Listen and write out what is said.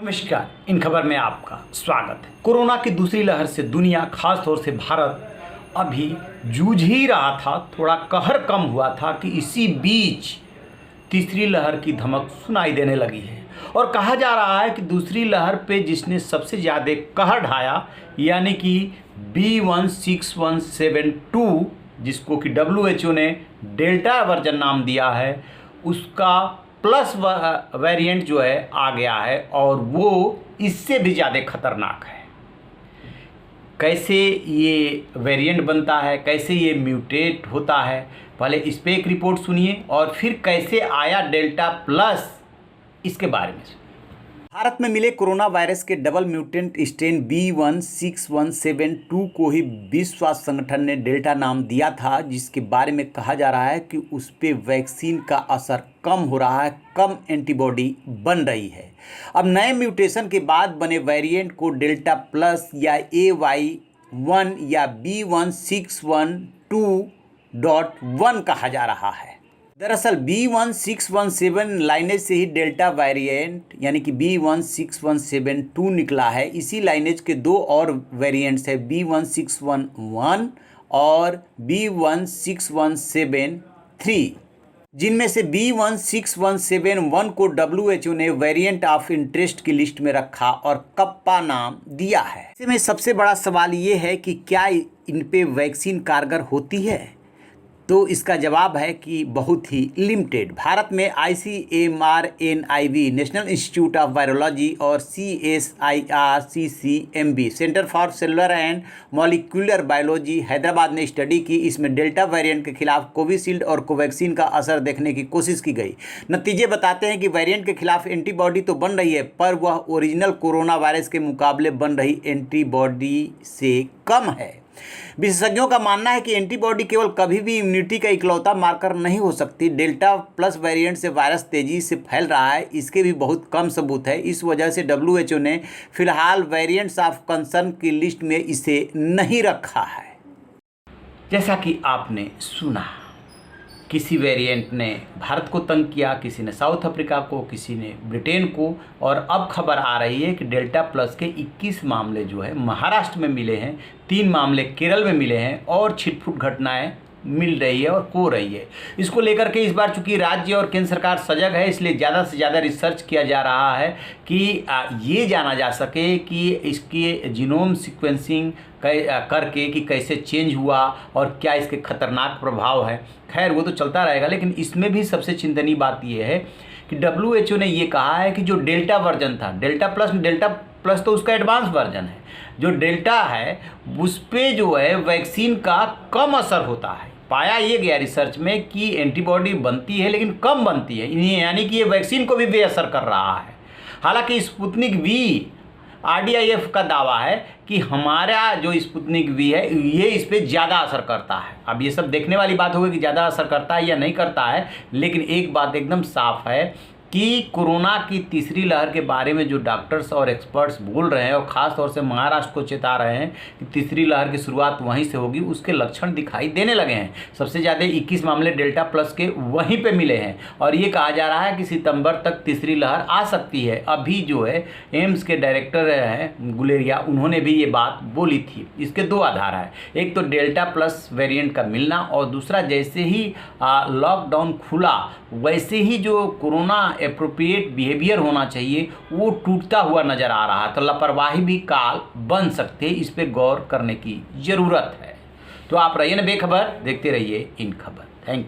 नमस्कार, इन खबर में आपका स्वागत है। कोरोना की दूसरी लहर से दुनिया, खास तौर से भारत अभी जूझ ही रहा था। थोड़ा कहर कम हुआ था कि इसी बीच तीसरी लहर की धमक सुनाई देने लगी है और कहा जा रहा है कि दूसरी लहर पे जिसने सबसे ज़्यादा कहर ढाया यानी कि B.1.617.2 जिसको कि WHO ने डेल्टा वर्जन नाम दिया है, उसका प्लस वेरिएंट जो है आ गया है और वो इससे भी ज़्यादा खतरनाक है। कैसे ये वेरिएंट बनता है, कैसे ये म्यूटेट होता है, पहले इस पर एक रिपोर्ट सुनिए और फिर कैसे आया डेल्टा प्लस, इसके बारे में। भारत में मिले कोरोना वायरस के डबल म्यूटेंट स्ट्रेन B.1.617.2 को ही विश्व स्वास्थ्य संगठन ने डेल्टा नाम दिया था, जिसके बारे में कहा जा रहा है कि उस पर वैक्सीन का असर कम हो रहा है, कम एंटीबॉडी बन रही है। अब नए म्यूटेशन के बाद बने वेरिएंट को डेल्टा प्लस या AY1 या B.1.617.1 कहा जा रहा है। दरअसल B.1.617 लाइनेज से ही डेल्टा वेरिएंट यानी कि B.1.617.2 निकला है। इसी लाइनेज के दो और वेरिएंट्स है B.1.617 और B.1.617.3, जिनमें से B.1.617.1 को WHO ने वेरिएंट ऑफ इंटरेस्ट की लिस्ट में रखा और कप्पा नाम दिया है। इसमें सबसे बड़ा सवाल ये है कि क्या इन पे वैक्सीन कारगर होती है? तो इसका जवाब है कि बहुत ही लिमिटेड। भारत में ICMR-NIV national institute of virology और CSIR-CCMB centre for cellular and molecular biology Hyderabad ने स्टडी की। इसमें डेल्टा वेरिएंट के खिलाफ कोविशील्ड और कोवैक्सीन का असर देखने की कोशिश की गई। नतीजे बताते हैं कि वेरिएंट के खिलाफ एंटीबॉडी तो बन रही है, पर वह ओरिजिनल कोरोना वायरस के मुकाबले बन रही एंटीबॉडी से कम है। विशेषज्ञों का मानना है कि एंटीबॉडी केवल कभी भी इम्यूनिटी का इकलौता मार्कर नहीं हो सकती। डेल्टा प्लस वेरिएंट से वायरस तेजी से फैल रहा है, इसके भी बहुत कम सबूत है। इस वजह से WHO ने फिलहाल वेरिएंट्स ऑफ कंसर्न की लिस्ट में इसे नहीं रखा है। जैसा कि आपने सुना, किसी वेरिएंट ने भारत को तंग किया, किसी ने साउथ अफ्रीका को, किसी ने ब्रिटेन को, और अब खबर आ रही है कि डेल्टा प्लस के 21 मामले जो है महाराष्ट्र में मिले हैं, 3 मामले केरल में मिले हैं और छिटपुट घटनाएं मिल रही है और हो रही है। इसको लेकर के इस बार चूंकि राज्य और केंद्र सरकार सजग है, इसलिए ज़्यादा से ज़्यादा रिसर्च किया जा रहा है कि ये जाना जा सके कि इसके जीनोम सीक्वेंसिंग करके कि कैसे चेंज हुआ और क्या इसके खतरनाक प्रभाव है। खैर वो तो चलता रहेगा, लेकिन इसमें भी सबसे चिंतनीय बात ये है कि WHO ने ये कहा है कि जो डेल्टा वर्जन था, डेल्टा प्लस तो उसका एडवांस वर्जन है, जो डेल्टा है उस पर जो है वैक्सीन का कम असर होता है। पाया ये गया रिसर्च में कि एंटीबॉडी बनती है लेकिन कम बनती है, यानी कि ये वैक्सीन को भी बेअसर कर रहा है। हालांकि स्पुतनिक V RDIF का दावा है कि हमारा जो स्पुतनिक V है ये इस पर ज़्यादा असर करता है। अब ये सब देखने वाली बात होगी कि ज़्यादा असर करता है या नहीं करता है, लेकिन एक बात एकदम साफ है कि कोरोना की तीसरी लहर के बारे में जो डॉक्टर्स और एक्सपर्ट्स बोल रहे हैं और ख़ास तौर से महाराष्ट्र को चेता रहे हैं कि तीसरी लहर की शुरुआत वहीं से होगी, उसके लक्षण दिखाई देने लगे हैं। सबसे ज़्यादा 21 मामले डेल्टा प्लस के वहीं पे मिले हैं और ये कहा जा रहा है कि सितंबर तक तीसरी लहर आ सकती है। अभी जो है एम्स के डायरेक्टर हैं गुलेरिया, उन्होंने भी ये बात बोली थी। इसके 2 आधार है, एक तो डेल्टा प्लस वेरिएंट का मिलना और दूसरा जैसे ही लॉकडाउन खुला वैसे ही जो कोरोना एप्रोप्रिएट बिहेवियर होना चाहिए वो टूटता हुआ नज़र आ रहा। तो लापरवाही भी काल बन सकते, इस पे गौर करने की ज़रूरत है। तो आप रहिए ना बेखबर, देखते रहिए इन खबर। Thank you.